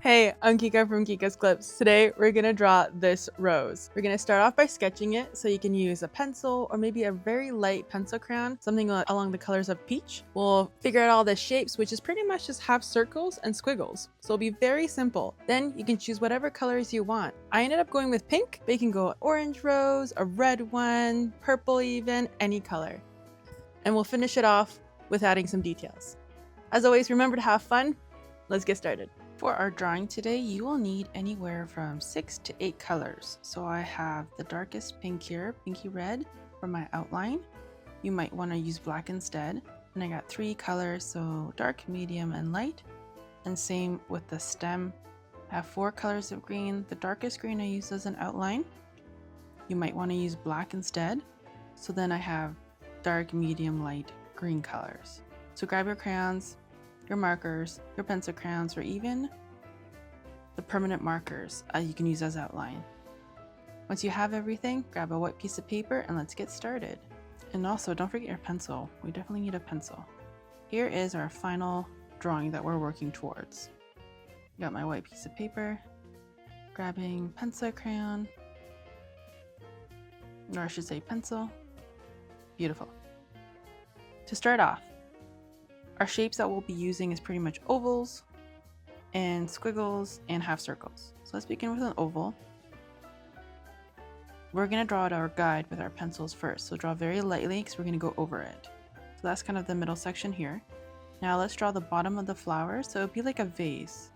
Hey, I'm Kika from Kika's Clips. Today we're gonna draw this rose. We're gonna start off by sketching it, so you can use a pencil or maybe a very light pencil crayon, something along the colors of peach. We'll figure out all the shapes, which is pretty much just half circles and squiggles. So it'll be very simple. Then you can choose whatever colors you want. I ended up going with pink, but you can go orange rose, a red one, purple even, any color. And we'll finish it off with adding some details. As always, remember to have fun. Let's get started. For our drawing today, you will need anywhere from 6 to 8 colors. So I have the darkest pink here, pinky red, for my outline. You might want to use black instead. And I got 3 colors, so dark, medium, and light. And same with the stem. I have 4 colors of green. The darkest green I use as an outline. You might want to use black instead. So then I have dark, medium, light green colors. So grab your crayons, your markers, your pencil crayons, or even the permanent markers you can use as outline. Once you have everything, grab a white piece of paper and let's get started. And also, don't forget your pencil. We definitely need a pencil. Here is our final drawing that we're working towards. Got my white piece of paper, grabbing pencil crayon, or I should say pencil. Beautiful. To start off, our shapes that we'll be using is pretty much ovals and squiggles and half circles. So let's begin with an oval. We're going to draw out our guide with our pencils first. So draw very lightly because we're going to go over it. So that's kind of the middle section here. Now let's draw the bottom of the flower. So it'll be like a vase.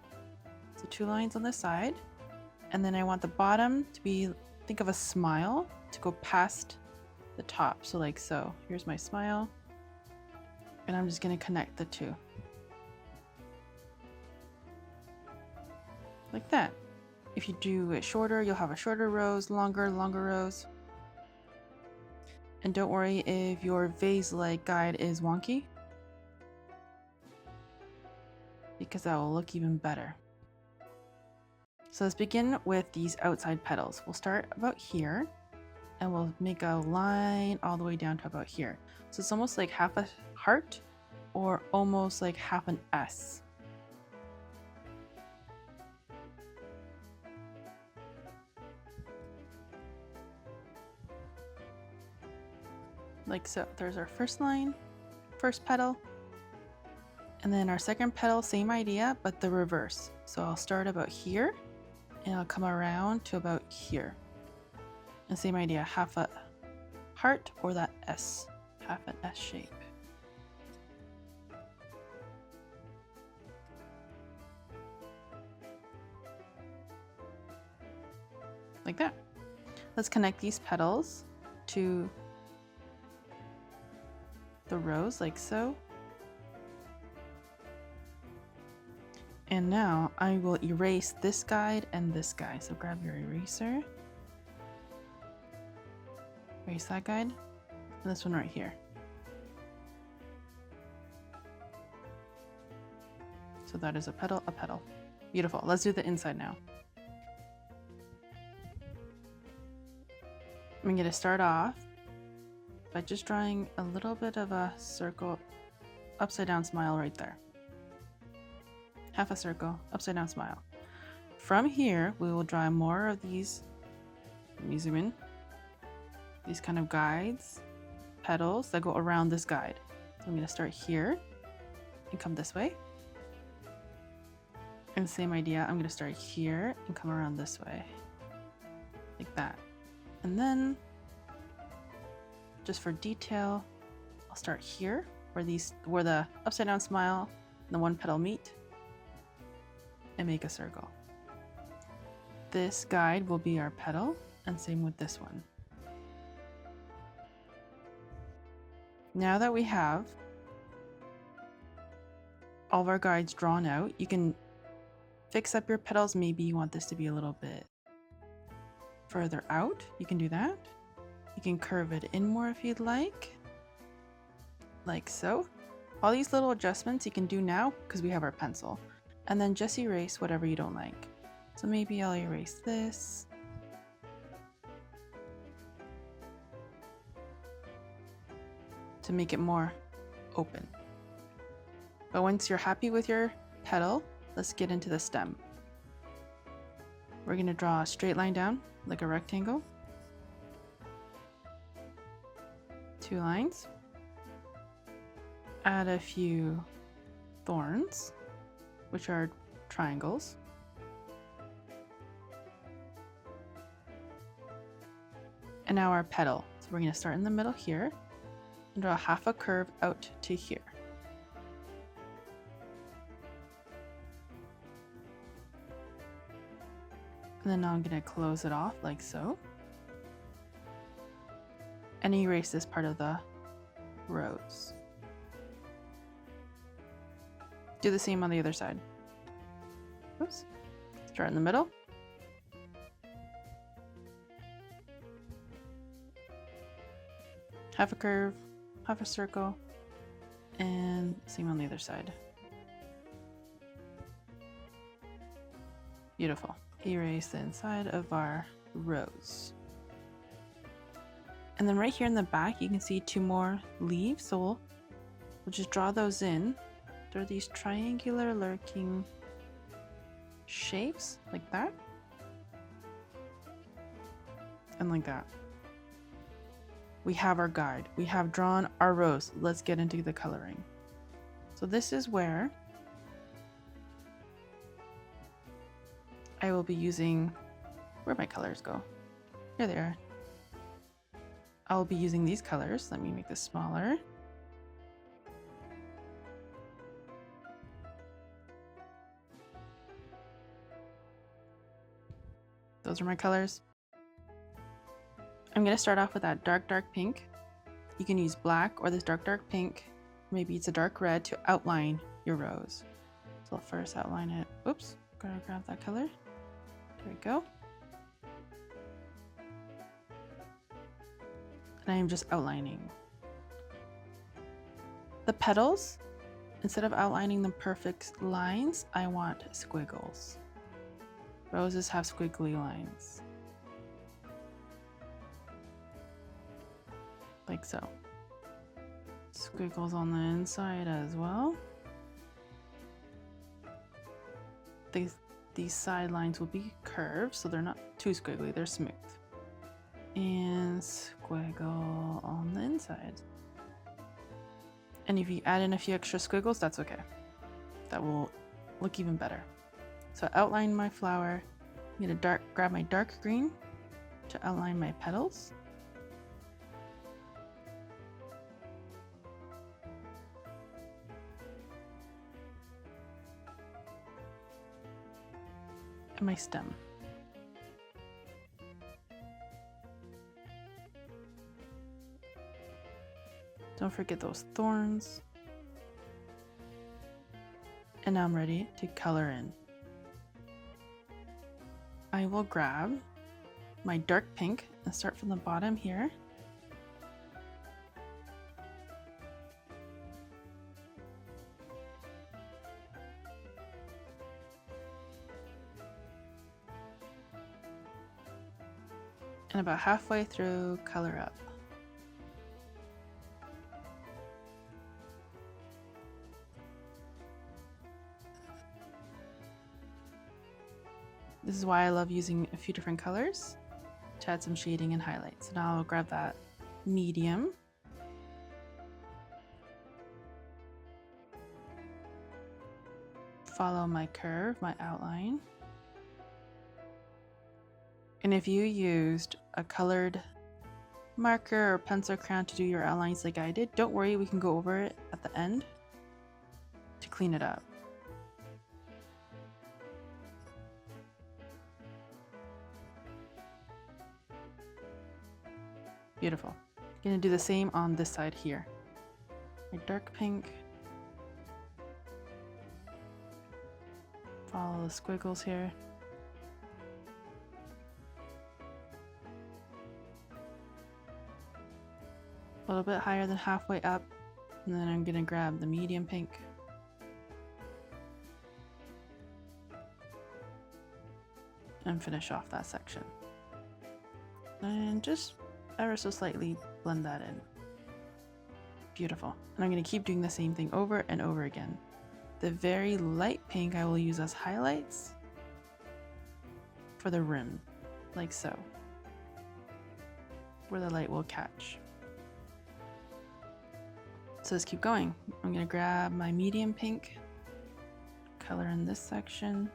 So 2 lines on the side. And then I want the bottom to be, think of a smile to go past the top. So like so. Here's my smile. And I'm just going to connect the 2. Like that. If you do it shorter, you'll have a shorter rose, longer rose. And don't worry if your vase-like guide is wonky, because that will look even better. So let's begin with these outside petals. We'll start about here, and we'll make a line all the way down to about here. So it's almost like half a heart or almost like half an S. Like so. There's our first line, first petal, and then our second petal, same idea, but the reverse. So I'll start about here, and I'll come around to about here. And same idea, half a heart or that S, half an S shape. Like that. Let's connect these petals to the rose like so. And now I will erase this guide and this guide. So grab your eraser, erase that guide, and this one right here. So that is a petal, a petal. Beautiful. Let's do the inside now. I'm going to start off by just drawing a little bit of a circle, upside down smile right there. Half a circle, upside down smile. From here, we will draw more of these, let me zoom in, these kind of guides, petals that go around this guide. So I'm going to start here and come this way. And the same idea, I'm going to start here and come around this way. Like that. And then, just for detail, I'll start here where the upside down smile and the one petal meet and make a circle. This guide will be our petal, and same with this one. Now that we have all of our guides drawn out, you can fix up your petals. Maybe you want this to be a little bit further out. You can do that. You can curve it in more if you'd like so. All these little adjustments you can do now because we have our pencil. And then just erase whatever you don't like. So maybe I'll erase this. To make it more open. But once you're happy with your petal, let's get into the stem. We're going to draw a straight line down like a rectangle. 2 lines. Add a few thorns, which are triangles. And now our petal. So we're going to start in the middle here and draw half a curve out to here. And then now I'm going to close it off like so. And erase this part of the rose. Do the same on the other side. Oops. Start in the middle. Half a curve, half a circle, and same on the other side. Beautiful. Erase the inside of our rose. And then right here in the back, you can see 2 more leaves. So we'll just draw those in. There are these triangular lurking shapes like that. And like that. We have our guide. We have drawn our rose. Let's get into the coloring. So this is where I will be using, where'd my colors go? Here they are. I'll be using these colors. Let me make this smaller. Those are my colors. I'm going to start off with that dark pink. You can use black or this dark pink. Maybe it's a dark red to outline your rose. So I'll first outline it. Oops, gotta grab that color. There we go. And I am just outlining. The petals, instead of outlining them perfect lines, I want squiggles. Roses have squiggly lines. Like so. Squiggles on the inside as well. These side lines will be curved, so they're not too squiggly, they're smooth. And squiggle on the inside. And if you add in a few extra squiggles, that's okay. That will look even better. So I outline my flower. I'm gonna grab my dark green to outline my petals. And my stem. Don't forget those thorns. And now I'm ready to color in. I will grab my dark pink and start from the bottom here. And about halfway through, color up. This is why I love using a few different colors to add some shading and highlights. So now I'll grab that medium. Follow my curve, my outline. And if you used a colored marker or pencil crayon to do your outlines like I did, don't worry, we can go over it at the end to clean it up. Beautiful. I'm gonna do the same on this side here. My dark pink. Follow the squiggles here. A little bit higher than halfway up, and then I'm gonna grab the medium pink. And finish off that section. And just ever so slightly blend that in. Beautiful. And I'm gonna keep doing the same thing over and over again. The very light pink I will use as highlights. for the rim, like so, where the light will catch. So let's keep going. I'm gonna grab my medium pink, color in this section.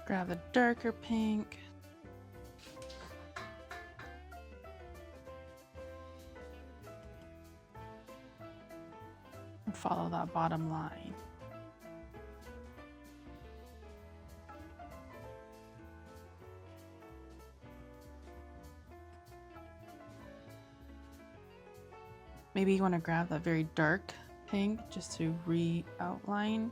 Grab a darker pink. And follow that bottom line. Maybe you want to grab that very dark pink just to re-outline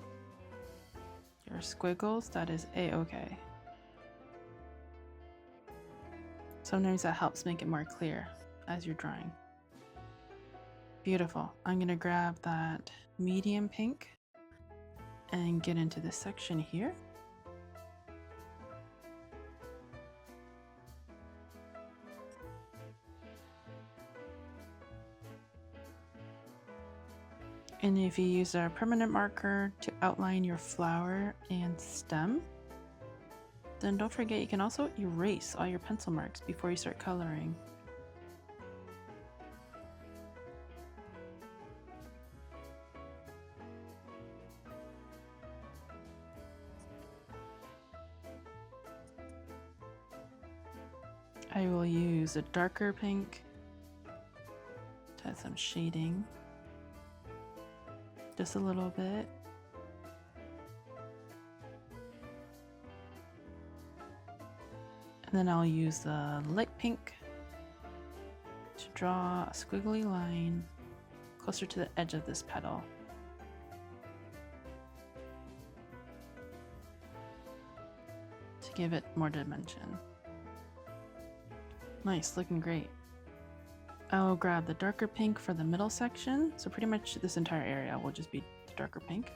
your squiggles. That is a-okay. Sometimes that helps make it more clear as you're drawing. Beautiful. I'm gonna grab that medium pink and get into this section here. And if you use a permanent marker to outline your flower and stem, then don't forget you can also erase all your pencil marks before you start coloring. I will use a darker pink to add some shading. Just a little bit. And then I'll use the light pink to draw a squiggly line closer to the edge of this petal. To give it more dimension. Nice, looking great. I'll grab the darker pink for the middle section. So pretty much this entire area will just be the darker pink.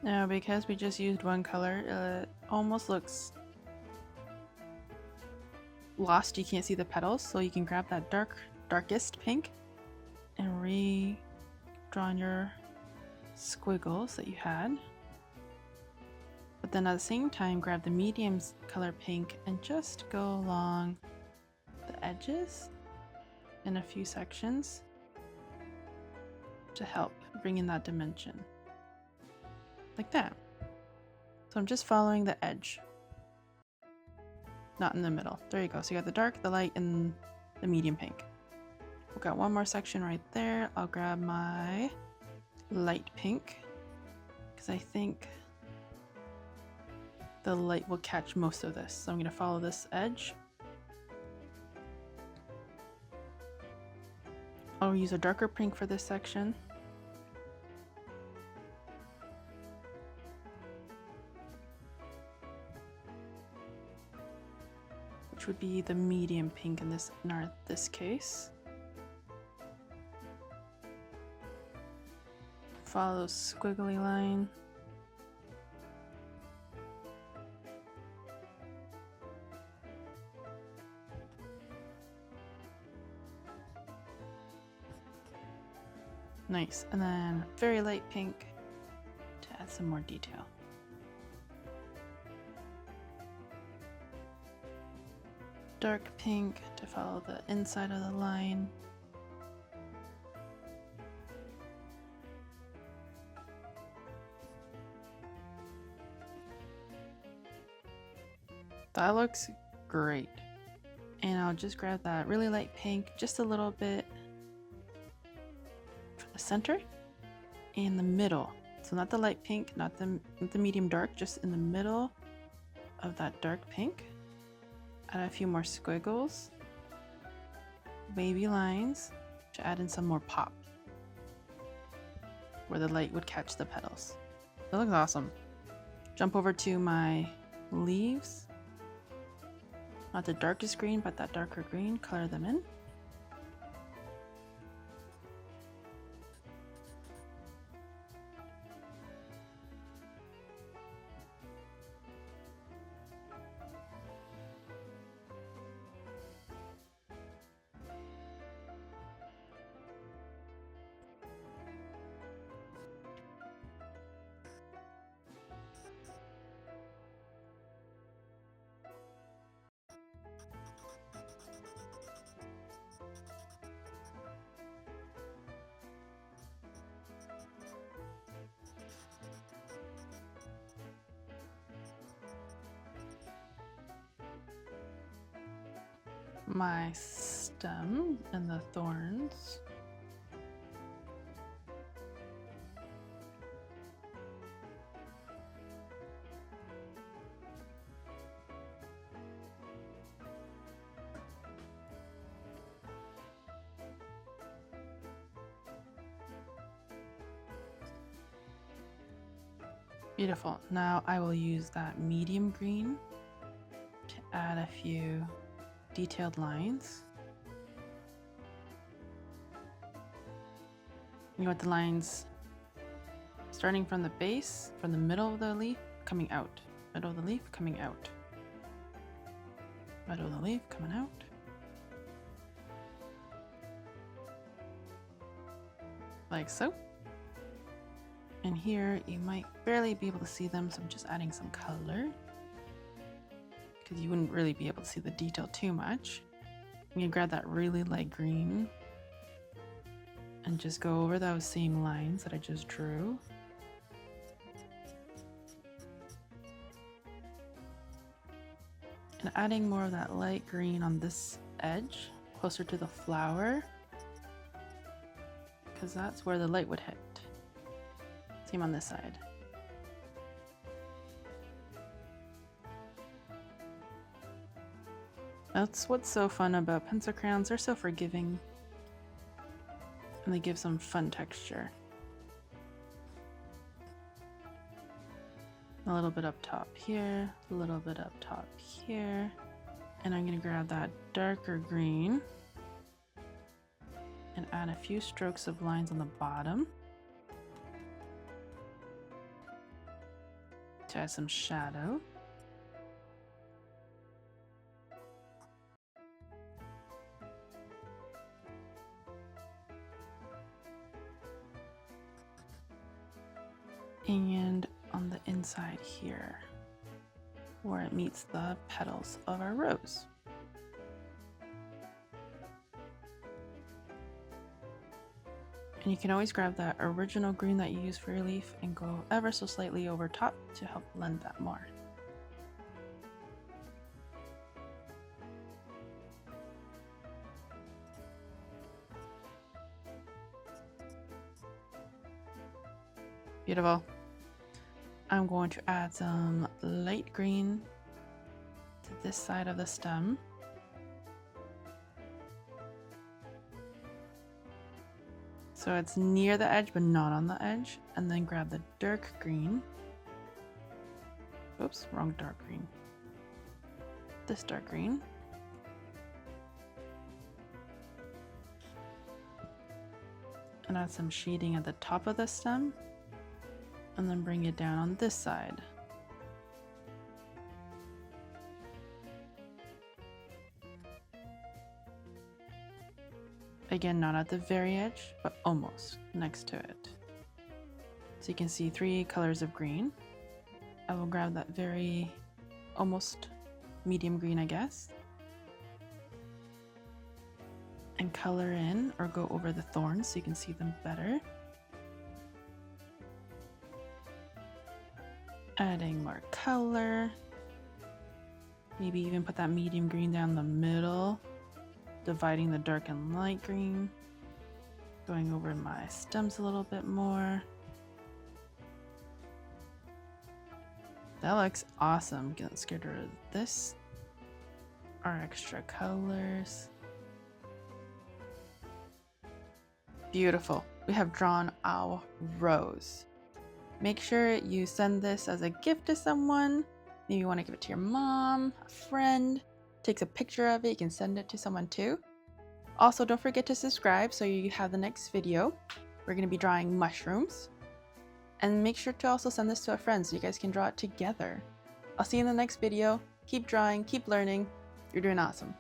Now, because we just used one color, it almost looks lost. You can't see the petals, so you can grab that darkest pink and re-draw on your squiggles that you had. But then at the same time, grab the medium color pink and just go along the edges in a few sections to help bring in that dimension. Like that. So I'm just following the edge, not in the middle. There you go. So you got the dark, the light, and the medium pink. We've got one more section right there. I'll grab my light pink because I think the light will catch most of this. So I'm going to follow this edge. I'll use a darker pink for this section. Which would be the medium pink in this case. Follow squiggly line. Nice, and then very light pink to add some more detail. Dark pink to follow the inside of the line. That looks great. And I'll just grab that really light pink, just a little bit for the center, in the middle. So not the light pink, not the medium dark, just in the middle of that dark pink. Add a few more squiggles, wavy lines to add in some more pop where the light would catch the petals. That looks awesome. Jump over to my leaves. Not the darkest green, but that darker green. Color them in. My stem and the thorns. Beautiful. Now I will use that medium green to add a few detailed lines. You want the lines starting from the base, from the middle of the leaf, coming out. Middle of the leaf, coming out. Middle of the leaf, coming out. Like so. And here you might barely be able to see them, so I'm just adding some color, because you wouldn't really be able to see the detail too much. I'm gonna grab that really light green and just go over those same lines that I just drew. And adding more of that light green on this edge, closer to the flower, because that's where the light would hit. Same on this side. That's what's so fun about pencil crayons. They're so forgiving and they give some fun texture. A little bit up top here, a little bit up top here. And I'm gonna grab that darker green and add a few strokes of lines on the bottom to add some shadow. And on the inside here, where it meets the petals of our rose. And you can always grab that original green that you used for your leaf and go ever so slightly over top to help blend that more. Beautiful. I'm going to add some light green to this side of the stem. So it's near the edge, but not on the edge. And then grab the dark green. Oops, wrong dark green. This dark green. And add some shading at the top of the stem. And then bring it down on this side. Again, not at the very edge, but almost next to it. So you can see 3 colors of green. I will grab that very almost medium green, I guess, and color in or go over the thorns so you can see them better. Adding more color. Maybe even put that medium green down the middle, dividing the dark and light green. Going over my stems a little bit more. That looks awesome. Let's get rid of this. Our extra colors. Beautiful. We have drawn our rose. Make sure you send this as a gift to someone. Maybe you want to give it to your mom, a friend. Takes a picture of it. You can send it to someone too. Also, don't forget to subscribe so you have the next video. We're going to be drawing mushrooms. And make sure to also send this to a friend so you guys can draw it together. I'll see you in the next video. Keep drawing, keep learning. You're doing awesome.